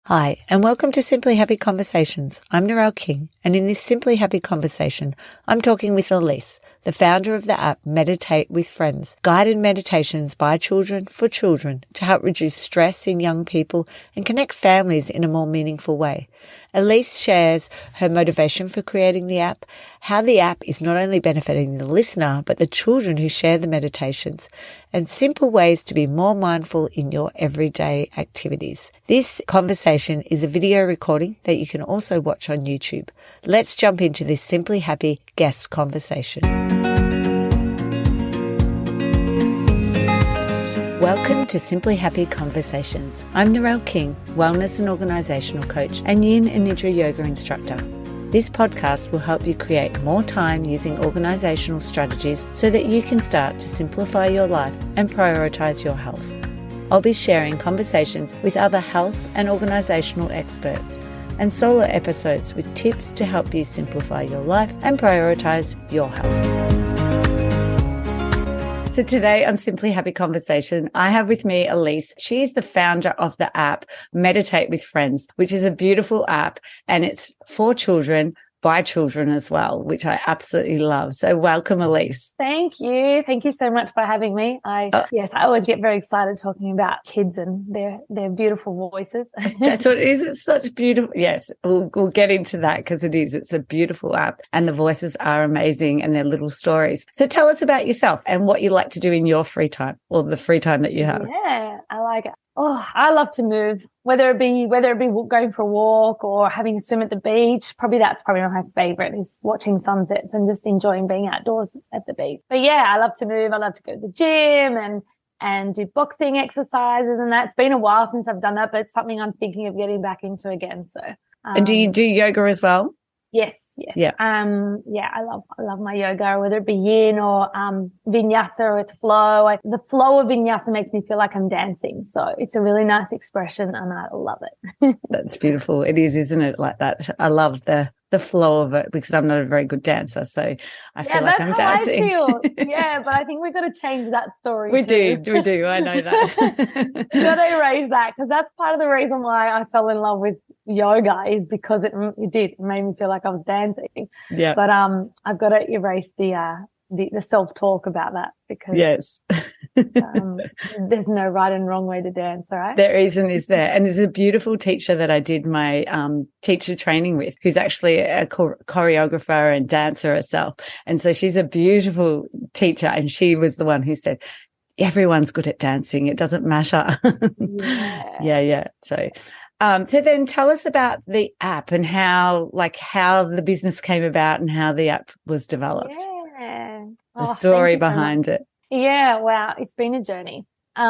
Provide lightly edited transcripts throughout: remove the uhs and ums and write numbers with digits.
Hi, and welcome to Simply Happy Conversations. I'm Narelle King, and in this Simply Happy conversation, I'm talking with Alysse, the founder of the app Meditate with Friends, guided meditations by children for children to help reduce stress in young people and connect families in a more meaningful way. Alysse shares her motivation for creating the app, how the app is not only benefiting the listener, but the children who share the meditations, and simple ways to be more mindful in your everyday activities. This conversation is a video recording that you can also watch on YouTube. Let's jump into this Simply Happy guest conversation. Welcome to Simply Happy Conversations. I'm Narelle King, wellness and organisational coach and Yin and Nidra yoga instructor. This podcast will help you create more time using organisational strategies so that you can start to simplify your life and prioritise your health. I'll be sharing conversations with other health and organisational experts and solo episodes with tips to help you simplify your life and prioritise your health. So today on Simply Happy Conversation, I have with me Alysse. She is the founder of the app Meditate with Friends, which is a beautiful app, and it's for children, by children as well, which I absolutely love. So welcome, Alysse. Thank you. Thank you so much for having me. I always get very excited talking about kids and their beautiful voices. That's what it is. It's such beautiful. Yes, we'll get into that because it is. It's a beautiful app and the voices are amazing and their little stories. So tell us about yourself and what you like to do in your free time or the free time that you have. Yeah, I like it. Oh, I love to move, whether it be going for a walk or having a swim at the beach. That's probably my favorite is watching sunsets and just enjoying being outdoors at the beach. But yeah, I love to move. I love to go to the gym and do boxing exercises and that. It's been a while since I've done that, but it's something I'm thinking of getting back into again. So, and do you do yoga as well? Yes. Yeah. I love my yoga, whether it be yin or vinyasa or it's flow. The flow of vinyasa makes me feel like I'm dancing. So it's a really nice expression and I love it. That's beautiful. It is, isn't it? Like that. I love the flow of it because I'm not a very good dancer. So I feel like I'm dancing. I feel. Yeah, but I think we've got to change that story. We do. I know that. We've got to erase that because that's part of the reason why I fell in love with yoga is because it made me feel like I was dancing. Yeah. But I've got to erase the self-talk about that because yes. There's no right and wrong way to dance, all right? There isn't, is there? And there's a beautiful teacher that I did my teacher training with who's actually a choreographer and dancer herself. And so she's a beautiful teacher and she was the one who said, everyone's good at dancing. It doesn't matter. Yeah. So then tell us about the app and how the business came about and how the app was developed. Yeah. The story behind it. Yeah. Wow. It's been a journey. So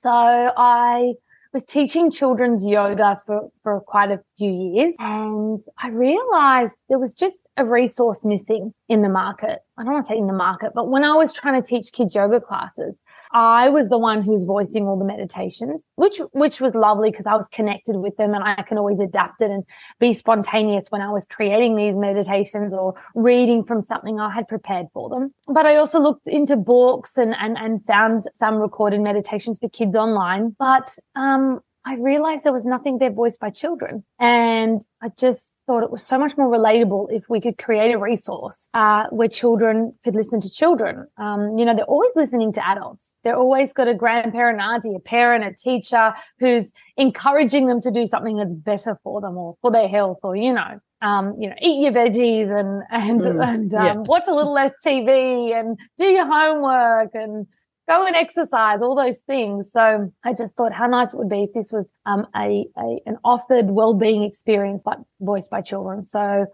I was teaching children's yoga for quite a few years and I realized there was just a resource missing in the market. I don't want to say in the market, but when I was trying to teach kids yoga classes, I was the one who was voicing all the meditations, which was lovely because I was connected with them and I can always adapt it and be spontaneous when I was creating these meditations or reading from something I had prepared for them. But I also looked into books and found some recorded meditations for kids online. But I realized there was nothing there voiced by children. And I just thought it was so much more relatable if we could create a resource where children could listen to children. They're always listening to adults. They're always got a grandparent, auntie, a parent, a teacher who's encouraging them to do something that's better for them or for their health or, eat your veggies and watch a little less TV and do your homework and go and exercise, all those things. So I just thought how nice it would be if this was an offered well-being experience but voiced by children. So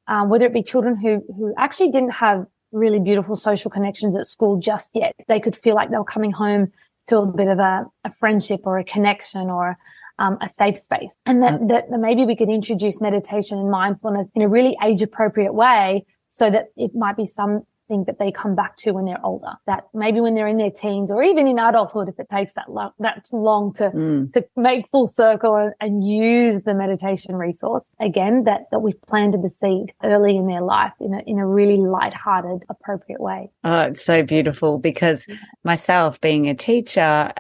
whether it be children who actually didn't have really beautiful social connections at school just yet, they could feel like they were coming home to a bit of a friendship or a connection or a safe space. And that maybe we could introduce meditation and mindfulness in a really age-appropriate way so that it might be something that they come back to when they're older, that maybe when they're in their teens or even in adulthood, if it takes that long to make full circle and use the meditation resource again, that we've planted the seed early in their life in a really lighthearted, appropriate way. Oh, it's so beautiful because myself being a teacher,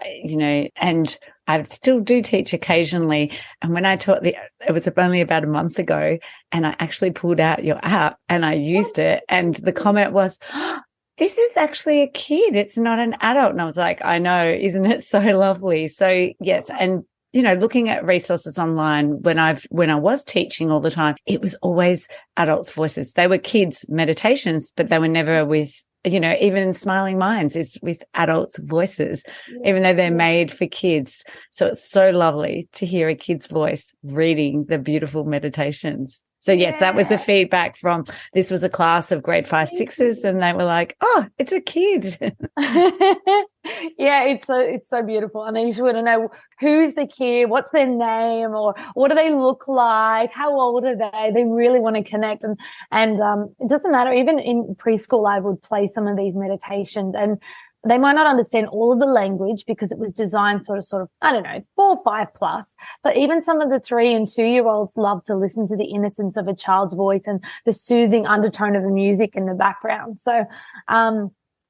and I still do teach occasionally. And when I taught it was only about a month ago, and I actually pulled out your app and I used it. And the comment was, oh, this is actually a kid. It's not an adult. And I was like, I know, isn't it so lovely? So yes. And looking at resources online when I was teaching all the time, it was always adults' voices. They were kids' meditations, but they were never with, even Smiling Minds is with adults' voices, even though they're made for kids. So it's so lovely to hear a kid's voice reading the beautiful meditations. So yes, that was the feedback from, this was a class of grade 5, 6s, and they were like, oh, it's a kid. Yeah, it's so beautiful. And they usually want to know who's the kid, what's their name, or what do they look like, how old are they? They really want to connect. And it doesn't matter. Even in preschool, I would play some of these meditations, and they might not understand all of the language because it was designed sort of, I don't know, 4 or 5 plus. But even some of the 3 and 2-year-olds love to listen to the innocence of a child's voice and the soothing undertone of the music in the background. So,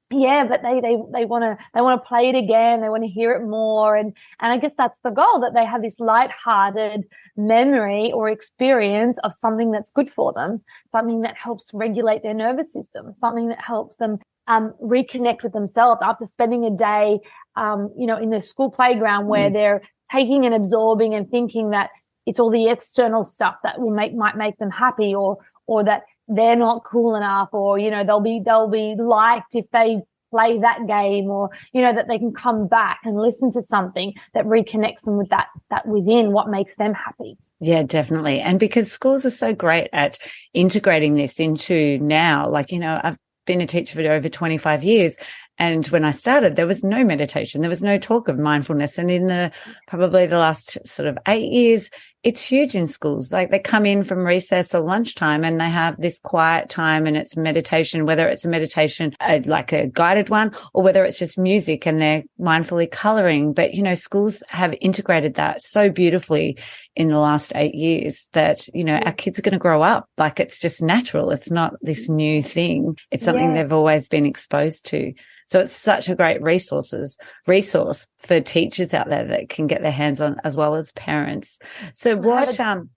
yeah, but they want to play it again. They want to hear it more. And I guess that's the goal, that they have this lighthearted memory or experience of something that's good for them, something that helps regulate their nervous system, something that helps them reconnect with themselves after spending a day, in the school playground where they're taking and absorbing and thinking that it's all the external stuff that might make them happy, or that they're not cool enough, or, they'll be liked if they play that game, or, that they can come back and listen to something that reconnects them with that within what makes them happy. Yeah, definitely. And because schools are so great at integrating this into now, I've been a teacher for over 25 years. And when I started, there was no meditation. There was no talk of mindfulness. And in probably the last sort of 8 years, it's huge in schools. Like, they come in from recess or lunchtime and they have this quiet time, and it's meditation, whether it's a meditation, like a guided one, or whether it's just music and they're mindfully coloring. But, schools have integrated that so beautifully in the last 8 years that, our kids are going to grow up like it's just natural. It's not this new thing. It's something they've always been exposed to. So it's such a great resource for teachers out there that can get their hands on, as well as parents. So what was? Sorry.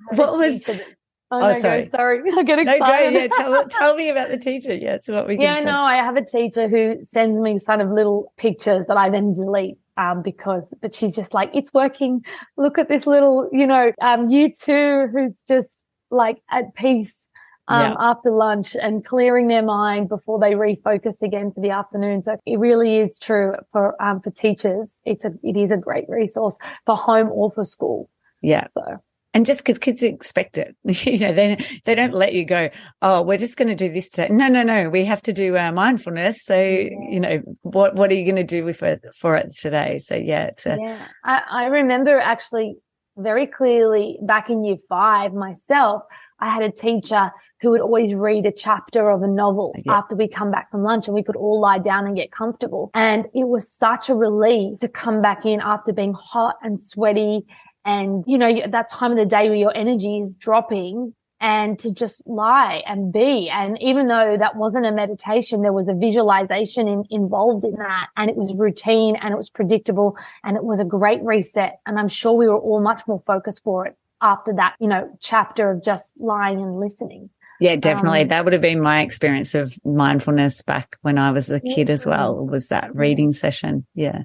I get excited. No, go. Yeah, tell me about the teacher. Yeah, so what we can say. I have a teacher who sends me sort of little pictures that I then delete. But she's just like, it's working. Look at this little, you two who's just like at peace. After lunch and clearing their mind before they refocus again for the afternoon. So it really is true for teachers. It is a great resource for home or for school. Yeah. So. And just because kids expect it, they don't let you go, oh, we're just going to do this today. No. We have to do mindfulness. So, what are you going to do for it today? So, I remember actually very clearly back in year 5 myself, I had a teacher who would always read a chapter of a novel after we come back from lunch, and we could all lie down and get comfortable. And it was such a relief to come back in after being hot and sweaty, and, that time of the day where your energy is dropping, and to just lie and be. And even though that wasn't a meditation, there was a visualization involved in that, and it was routine and it was predictable, and it was a great reset. And I'm sure we were all much more focused for it after that, chapter of just lying and listening. Yeah, definitely. That would have been my experience of mindfulness back when I was a kid as well, was that reading session. Yeah.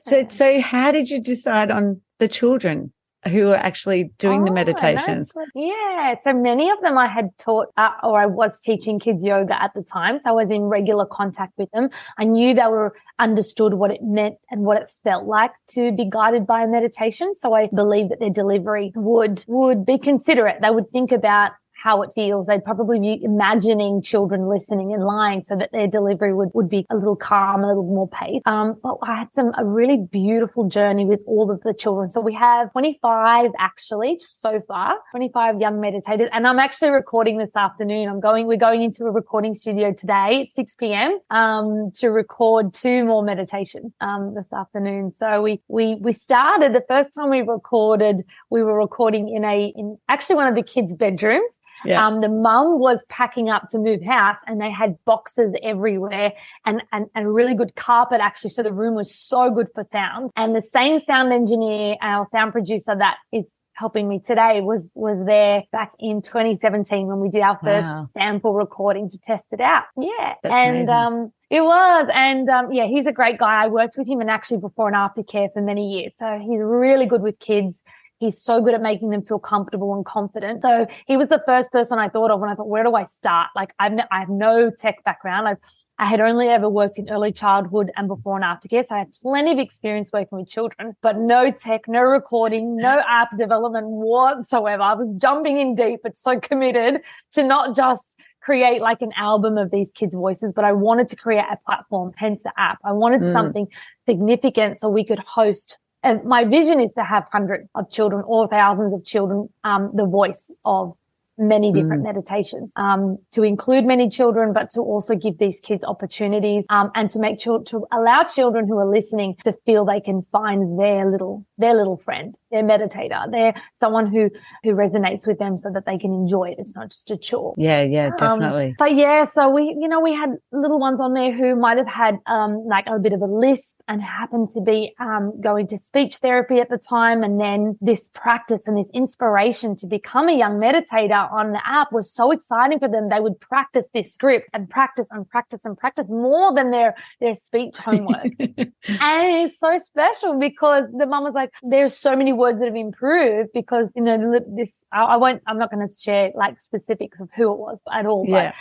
So how did you decide on the children who were actually doing the meditations? So many of them I had taught or I was teaching kids yoga at the time. So I was in regular contact with them. I knew they were understood what it meant and what it felt like to be guided by a meditation. So I believed that their delivery would be considerate. They would think about how it feels. They'd probably be imagining children listening and lying so that their delivery would be a little calm, a little more paced. But I had a really beautiful journey with all of the children. So we have 25 actually so far, 25 young meditators. And I'm actually recording this afternoon. We're going into a recording studio today at 6 p.m. To record 2 more meditations this afternoon. So we started, the first time we were recording in actually one of the kids' bedrooms. The mum was packing up to move house and they had boxes everywhere and a really good carpet actually. So the room was so good for sound. And the same sound engineer, our sound producer that is helping me today was there back in 2017 when we did our first sample recording to test it out. Yeah. That's amazing. It was. And, yeah, he's a great guy. I worked with him and actually before and after care for many years. So he's really good with kids. He's so good at making them feel comfortable and confident. So he was the first person I thought of when I thought, where do I start? Like I have no tech background. I had only ever worked in early childhood and before and after care. So I had plenty of experience working with children, but no tech, no recording, no app development whatsoever. I was jumping in deep, but so committed to not just create like an album of these kids' voices, but I wanted to create a platform, hence the app. I wanted something significant so we could host. And my vision is to have hundreds of children or thousands of children, the voice of many different meditations, to include many children, but to also give these kids opportunities, and to allow children who are listening to feel they can find their little friend, their meditator, their someone who resonates with them so that they can enjoy it. It's not just a chore. Yeah, definitely. But yeah, so we had little ones on there who might have had, like a bit of a lisp and happened to be, going to speech therapy at the time. And then this practice and this inspiration to become a young meditator on the app was so exciting for them. They would practice this script and practice and practice and practice more than their speech homework. And it's so special because the mum was like, there's so many words that have improved because, I'm not going to share like specifics of who it was at all. Yeah.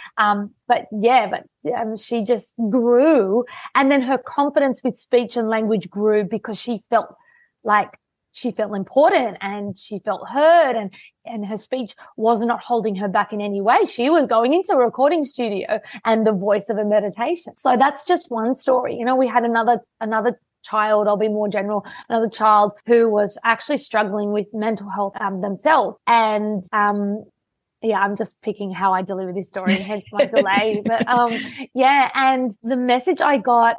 But she just grew. And then her confidence with speech and language grew because she felt important and she felt heard and her speech was not holding her back in any way. She was going into a recording studio and the voice of a meditation. So that's just one story. We had another child, I'll be more general, another child who was actually struggling with mental health themselves. And I'm just picking how I deliver this story, hence my delay. But and the message I got,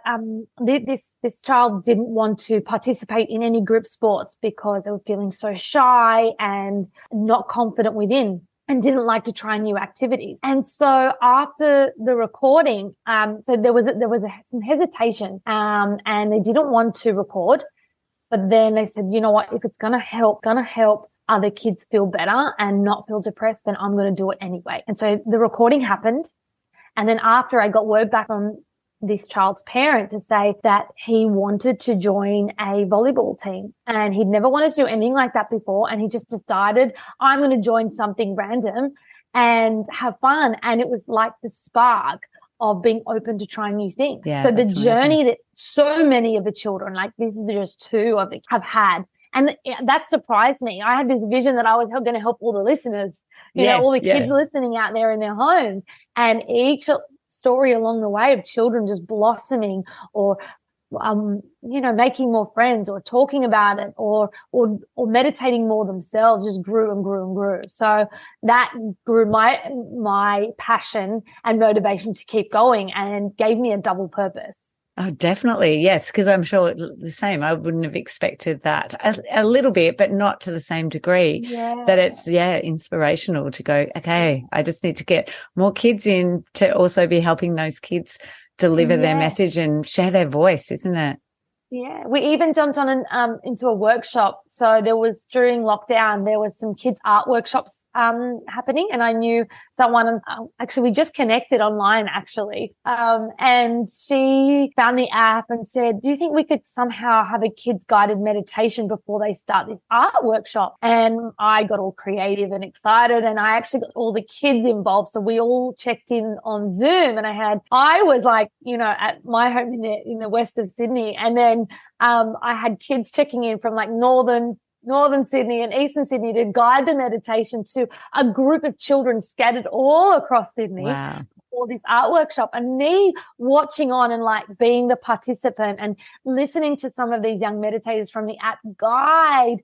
this child didn't want to participate in any group sports because they were feeling so shy and not confident within, and didn't like to try new activities. And so after the recording, so there was some hesitation, and they didn't want to record, but then they said, you know what, if it's gonna help other kids feel better and not feel depressed, then I'm going to do it anyway. And so the recording happened. And then after, I got word back from this child's parent to say that he wanted to join a volleyball team and he'd never wanted to do anything like that before. And he just decided, I'm going to join something random and have fun. And it was like the spark of being open to trying new things. Yeah, so the journey that so many of the children, like this is just two of them, have had. And that surprised me. I had this vision that I was going to help all the listeners, all the kids listening out there in their homes, and each story along the way of children just blossoming or, making more friends or talking about it or meditating more themselves just grew and grew and grew. So that grew my passion and motivation to keep going and gave me a double purpose. Oh, definitely. Yes. Because I'm sure the same. I wouldn't have expected that a little bit, but not to the same degree that it's, inspirational to go, okay, I just need to get more kids in to also be helping those kids deliver their message and share their voice, isn't it? Yeah, we even jumped on into a workshop. So there was during lockdown, there was some kids art workshops happening, and I knew someone. Actually, we just connected online, and she found the app and said, "Do you think we could somehow have a kids guided meditation before they start this art workshop?" And I got all creative and excited, and I actually got all the kids involved. So we all checked in on Zoom, and I was like, at my home in the west of Sydney, and then I had kids checking in from like northern Sydney and eastern Sydney to guide the meditation to a group of children scattered all across Sydney. Wow. For this art workshop, and me watching on and like being the participant and listening to some of these young meditators from the app guide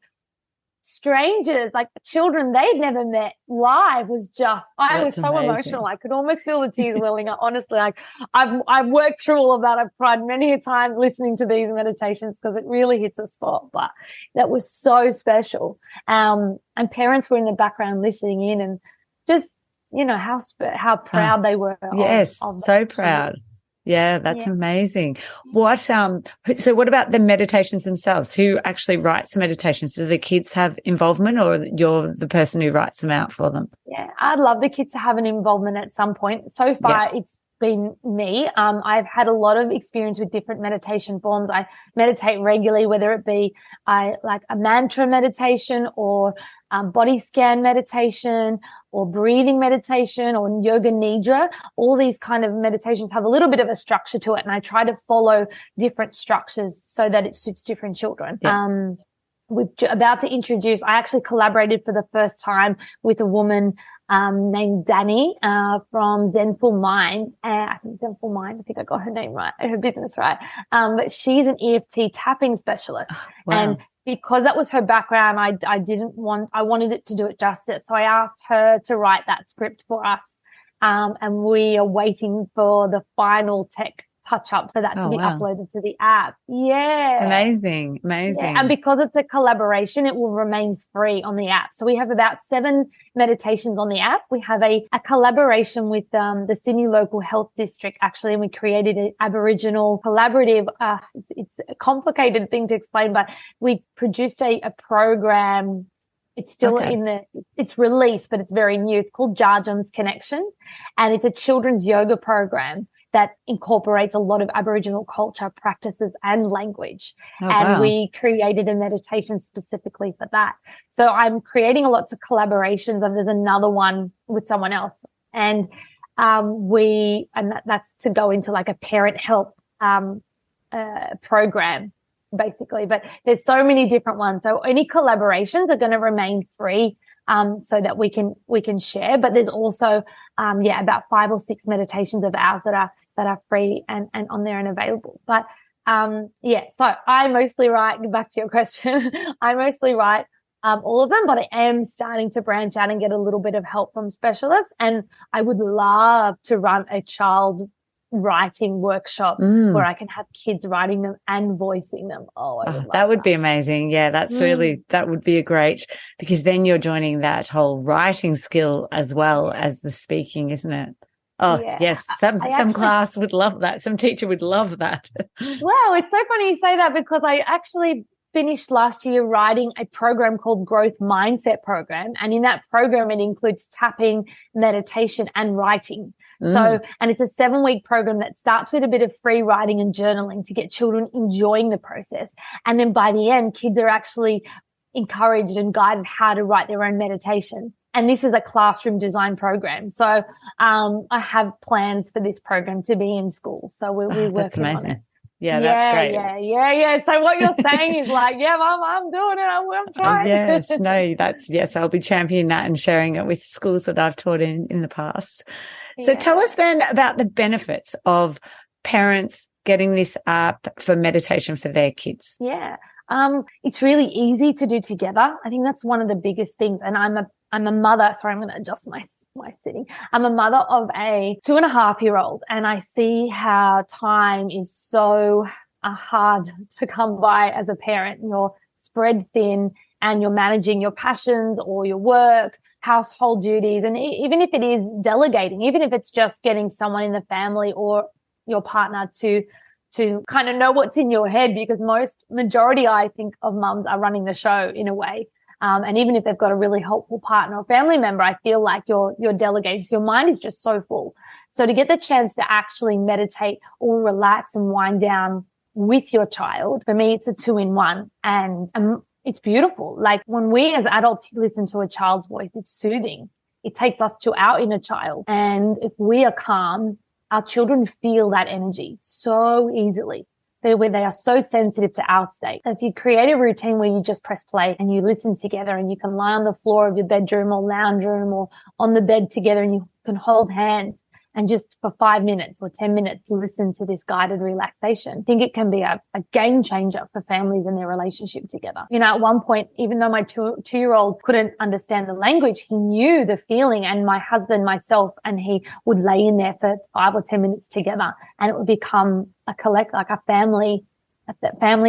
strangers, like children they'd never met live, was just, I was so amazing. Emotional. I could almost feel the tears welling up. Honestly, like I've worked through all of that. I've cried many a time listening to these meditations because it really hits a spot, but that was so special. And parents were in the background listening in and just how proud they were yes, of so proud. Yeah, that's amazing. What so what about the meditations themselves? Who actually writes the meditations? Do the kids have involvement, or you're the person who writes them out for them? Yeah, I'd love the kids to have an involvement at some point. So far, it's been me. I've had a lot of experience with different meditation forms. I meditate regularly, whether it be like a mantra meditation or body scan meditation or breathing meditation or yoga nidra. All these kind of meditations have a little bit of a structure to it, and I try to follow different structures so that it suits different children. Yeah. We're about to introduce, I actually collaborated for the first time with a woman named Danny from Zenful Mind. I think Zenful Mind, I think I got her name right, her business right. But she's an EFT tapping specialist. Oh, wow. And because that was her background, I wanted it to do it justice. So I asked her to write that script for us. And we are waiting for the final tech touch up for that to be uploaded to the app. Yeah. Amazing. Yeah. And because it's a collaboration, it will remain free on the app. So we have about 7 meditations on the app. We have a collaboration with the Sydney Local Health District, actually, and we created an Aboriginal collaborative. It's a complicated thing to explain, but we produced a program. It's still it's released, but it's very new. It's called Jarjum's Connection, and it's a children's yoga program that incorporates a lot of Aboriginal culture, practices, and language. We created a meditation specifically for that. So I'm creating lots of collaborations, and there's another one with someone else. And that's to go into like a parent help program, basically. But there's so many different ones. So any collaborations are going to remain free. So that we can share, but there's also, about 5 or 6 meditations of ours that are free and on there and available. But, so I mostly write, back to your question, I mostly write, all of them, but I am starting to branch out and get a little bit of help from specialists. And I would love to run a child writing workshop where I can have kids writing them and voicing them. That would be amazing. Yeah, that's really, that would be a great, because then you're joining that whole writing skill as well as the speaking, isn't it? Oh, yes. Some class would love that. Some teacher would love that. Wow, it's so funny you say that, because I actually finished last year writing a program called Growth Mindset Program. And in that program, it includes tapping, meditation, and writing. So, and it's a 7-week program that starts with a bit of free writing and journaling to get children enjoying the process. And then by the end, kids are actually encouraged and guided how to write their own meditation. And this is a classroom design program. So, I have plans for this program to be in school. So we're working on it. Yeah, that's great. Yeah. So what you're saying is like, I'm doing it. I'm trying. I'll be championing that and sharing it with schools that I've taught in the past. So tell us then about the benefits of parents getting this app for meditation for their kids. Yeah. It's really easy to do together. I think that's one of the biggest things. And I'm a mother. Sorry, I'm going to adjust my sitting. I'm a mother of a 2.5-year-old, and I see how time is so hard to come by as a parent. You're spread thin and you're managing your passions or your work, household duties. And even if it is delegating, even if it's just getting someone in the family or your partner to kind of know what's in your head, because majority, I think, of mums are running the show in a way. And even if they've got a really helpful partner or family member, I feel like you're delegating. So your mind is just so full. So to get the chance to actually meditate or relax and wind down with your child, for me, it's a 2-in-1, and it's beautiful. Like when we as adults listen to a child's voice, it's soothing. It takes us to our inner child. And if we are calm, our children feel that energy so easily. They are so sensitive to our state. So if you create a routine where you just press play and you listen together, and you can lie on the floor of your bedroom or lounge room or on the bed together, and you can hold hands and just for 5 minutes or 10 minutes listen to this guided relaxation, I think it can be a game changer for families and their relationship together. You know, at one point, even though my 2-year-old couldn't understand the language, he knew the feeling, and my husband, myself, and he would lay in there for 5 or 10 minutes together, and it would become a family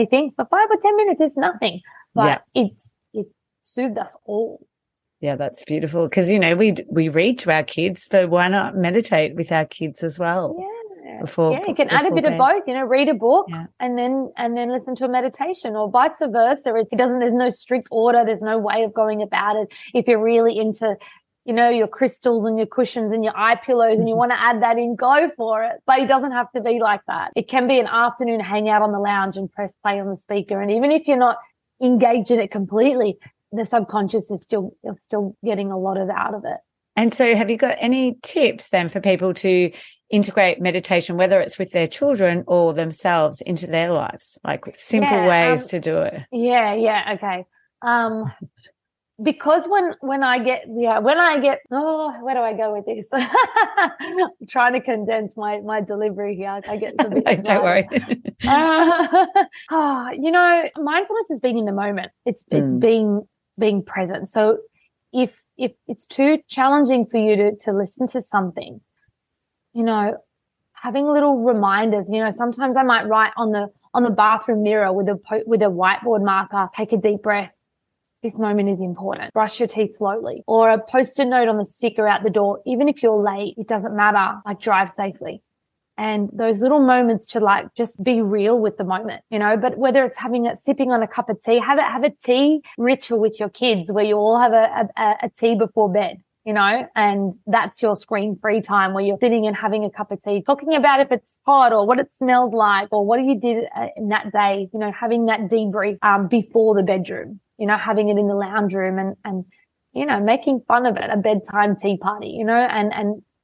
thing. For 5 or 10 minutes, it's nothing, but it soothed us all. Yeah, that's beautiful. Because, we read to our kids, but why not meditate with our kids as well? Yeah. You can add a bit of both, read a book and then listen to a meditation, or vice versa. There's no strict order. There's no way of going about it. If you're really into, your crystals and your cushions and your eye pillows and you want to add that in, go for it. But it doesn't have to be like that. It can be an afternoon hangout on the lounge and press play on the speaker. And even if you're not engaged in it completely, the subconscious is still getting a lot out of it. And so have you got any tips then for people to integrate meditation, whether it's with their children or themselves, into their lives, like simple ways to do it? Yeah. Okay. Because when I get, where do I go with this? I'm trying to condense my delivery here. I get a bit don't worry. Mindfulness is being in the moment. It's being present. So if it's too challenging for you to listen to something, having little reminders, sometimes I might write on the bathroom mirror with a whiteboard marker, take a deep breath. This moment is important. Brush your teeth slowly. Or a post-it note on the sticker out the door. Even if you're late, it doesn't matter. Like, drive safely. And those little moments to just be real with the moment, but whether it's sipping on a cup of tea, have a tea ritual with your kids where you all have a tea before bed, and that's your screen-free time where you're sitting and having a cup of tea, talking about if it's hot or what it smells like or what you did in that day, having that debrief before the bedroom, having it in the lounge room and making fun of it, a bedtime tea party,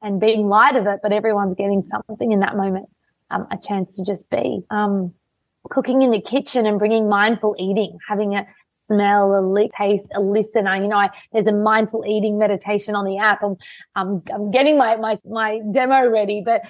and being light of it, but everyone's getting something in that moment, a chance to just be. Cooking in the kitchen and bringing mindful eating, having a smell, a lick, taste, a listener. There's a mindful eating meditation on the app. I'm getting my demo ready, but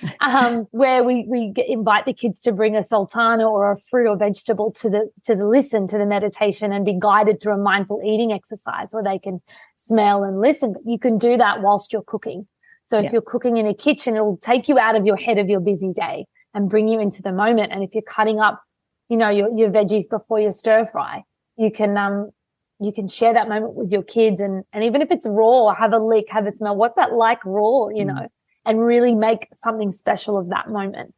where we invite the kids to bring a sultana or a fruit or vegetable to the meditation and be guided through a mindful eating exercise where they can smell and listen. But you can do that whilst you're cooking. So if you're cooking in a kitchen, it'll take you out of your head of your busy day and bring you into the moment. And if you're cutting up, your veggies before your stir fry, you can share that moment with your kids. And even if it's raw, have a lick, have a smell. What's that like raw, and really make something special of that moment.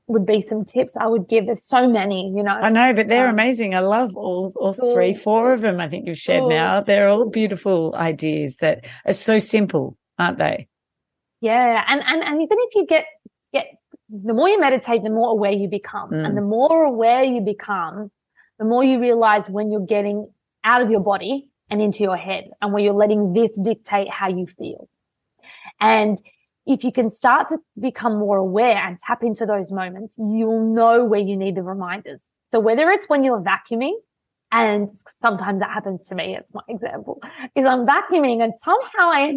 Would be some tips I would give. There's so many, I know, but they're amazing. I love all 3, 4 of them I think you've shared now. They're all beautiful ideas that are so simple, aren't they? Yeah. And even if you get the more you meditate, the more aware you become. And the more aware you become, the more you realize when you're getting out of your body and into your head and where you're letting this dictate how you feel. And if you can start to become more aware and tap into those moments, you'll know where you need the reminders. So whether it's when you're vacuuming, and sometimes that happens to me, it's my example, is I'm vacuuming and somehow I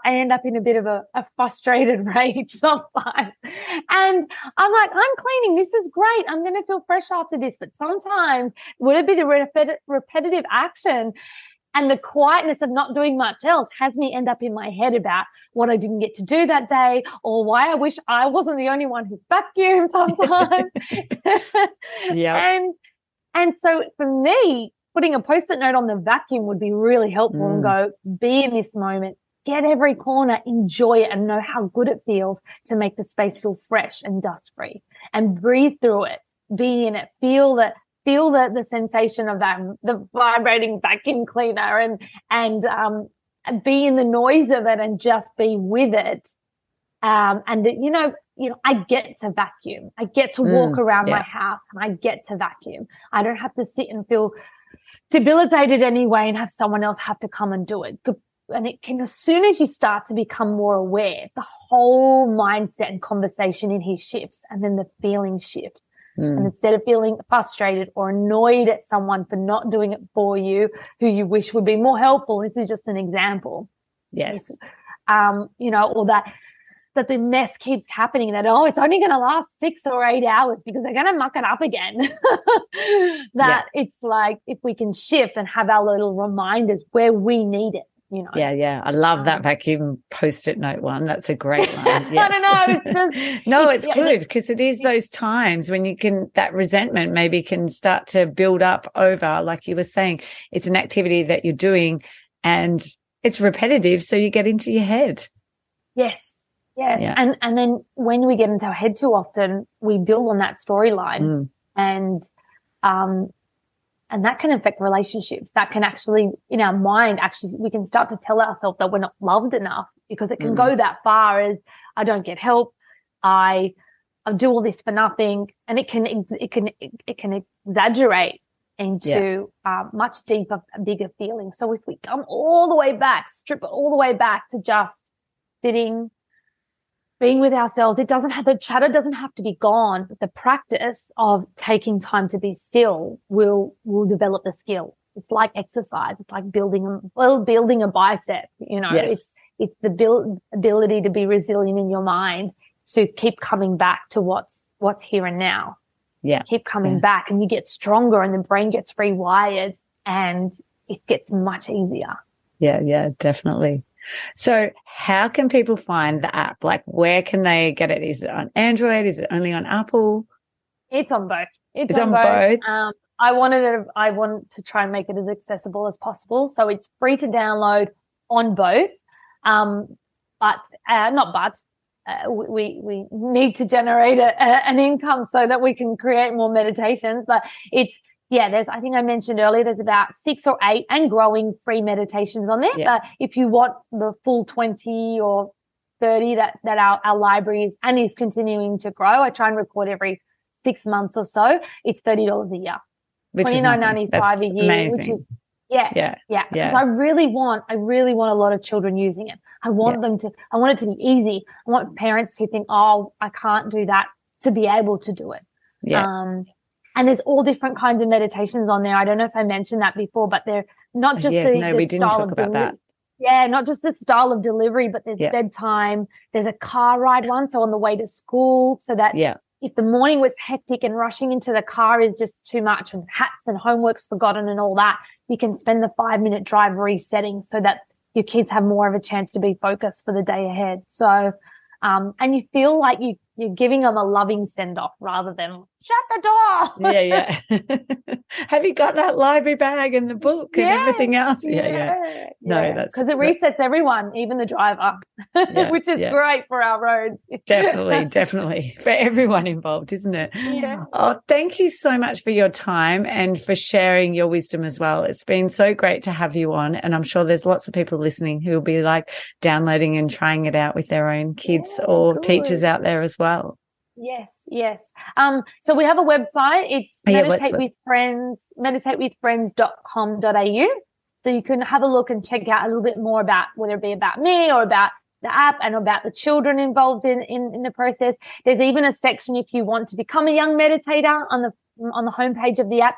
end up in a bit of a frustrated rage sometimes. And I'm like, I'm cleaning. This is great. I'm going to feel fresh after this. But sometimes would it be the repetitive action and the quietness of not doing much else has me end up in my head about what I didn't get to do that day or why I wish I wasn't the only one who vacuumed sometimes. Yeah. And so for me, putting a post-it note on the vacuum would be really helpful and go, be in this moment, get every corner, enjoy it and know how good it feels to make the space feel fresh and dust-free and breathe through it, be in it, feel the sensation of that, the vibrating vacuum cleaner and be in the noise of it and just be with it. I get to vacuum. I get to walk around my house and I get to vacuum. I don't have to sit and feel debilitated anyway and have someone else have to come and do it. And it can, as soon as you start to become more aware, the whole mindset and conversation in here shifts and then the feelings shift. And instead of feeling frustrated or annoyed at someone for not doing it for you, who you wish would be more helpful, this is just an example. Yes. Or that the mess keeps happening, that, it's only going to last 6 or 8 hours because they're going to muck it up again. It's like, if we can shift and have our little reminders where we need it, Yeah. I love that vacuum post-it note one. That's a great one. Yes. I don't know. It's just, it's good because it is those times when that resentment maybe can start to build up over, like you were saying, it's an activity that you're doing and it's repetitive, so you get into your head. Yes. Yeah. And then when we get into our head too often, we build on that storyline, and that can affect relationships. That can actually, in our mind, we can start to tell ourselves that we're not loved enough, because it can go that far as, I don't get help, I do all this for nothing, and it can exaggerate into much deeper, bigger feelings. So if we come all the way back, strip it all the way back to just sitting, being with ourselves, the chatter doesn't have to be gone, but the practice of taking time to be still will develop the skill. It's like exercise. It's like building a bicep, Yes. It's the ability to be resilient in your mind, to keep coming back to what's here and now. Yeah. Keep coming back, and you get stronger, and the brain gets rewired, and it gets much easier. Yeah, definitely. So how can people find the app? Like, where can they get it? Is it on Android? Is it only on Apple? It's on both. It's on both. I want to try and make it as accessible as possible. So it's free to download on both. We need to generate an income so that we can create more meditations. But I think I mentioned earlier, there's about 6 or 8 and growing free meditations on there. Yeah. But if you want the full 20 or 30 that our library is continuing to grow, I try and record every 6 months or so. It's $30 a year, $29.95 a year, amazing. which is yeah. Because I really want a lot of children using it. I want I want it to be easy. I want parents who think, oh, I can't do that, to be able to do it. Yeah. And there's all different kinds of meditations on there. I don't know if I mentioned that before, but they're not just we didn't talk about that. Yeah, not just the style of delivery, but there's bedtime. There's a car ride one, so on the way to school, so that if the morning was hectic and rushing into the car is just too much, and hats and homework's forgotten and all that, you can spend the 5-minute drive resetting so that your kids have more of a chance to be focused for the day ahead. So, and you feel like you're giving them a loving send-off rather than shut the door. Yeah. Have you got that library bag and the book and everything else? Yeah. No, that's because it resets everyone, even the driver, which is great for our roads. Definitely for everyone involved, isn't it? Yeah. Oh, thank you so much for your time and for sharing your wisdom as well. It's been so great to have you on, and I'm sure there's lots of people listening who will be like downloading and trying it out with their own kids or teachers out there as well. Yes. So we have a website. It's meditatewithfriends.com.au. So you can have a look and check out a little bit more about, whether it be about me or about the app and about the children involved in the process. There's even a section if you want to become a young meditator on the homepage of the app.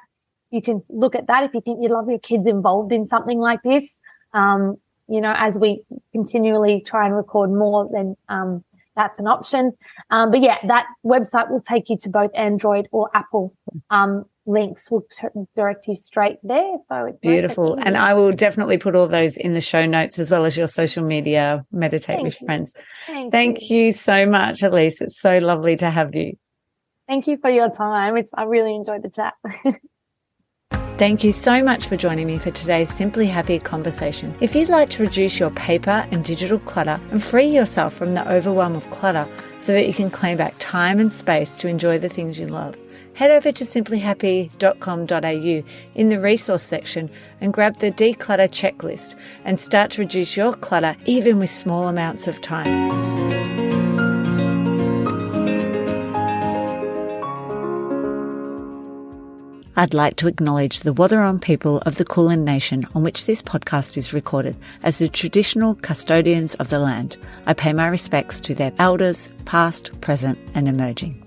You can look at that if you think you'd love your kids involved in something like this. As we continually try and record more, then that's an option. But that website will take you to both Android or Apple. Links will direct you straight there. So it's beautiful. And I will definitely put all those in the show notes, as well as your social media, Meditate with Friends. Thank you so much, Alysse. It's so lovely to have you. Thank you for your time. I really enjoyed the chat. Thank you so much for joining me for today's Simply Happy conversation. If you'd like to reduce your paper and digital clutter and free yourself from the overwhelm of clutter so that you can claim back time and space to enjoy the things you love, head over to simplyhappy.com.au in the resource section and grab the declutter checklist and start to reduce your clutter even with small amounts of time. I'd like to acknowledge the Wathaurong people of the Kulin Nation on which this podcast is recorded as the traditional custodians of the land. I pay my respects to their elders, past, present and emerging.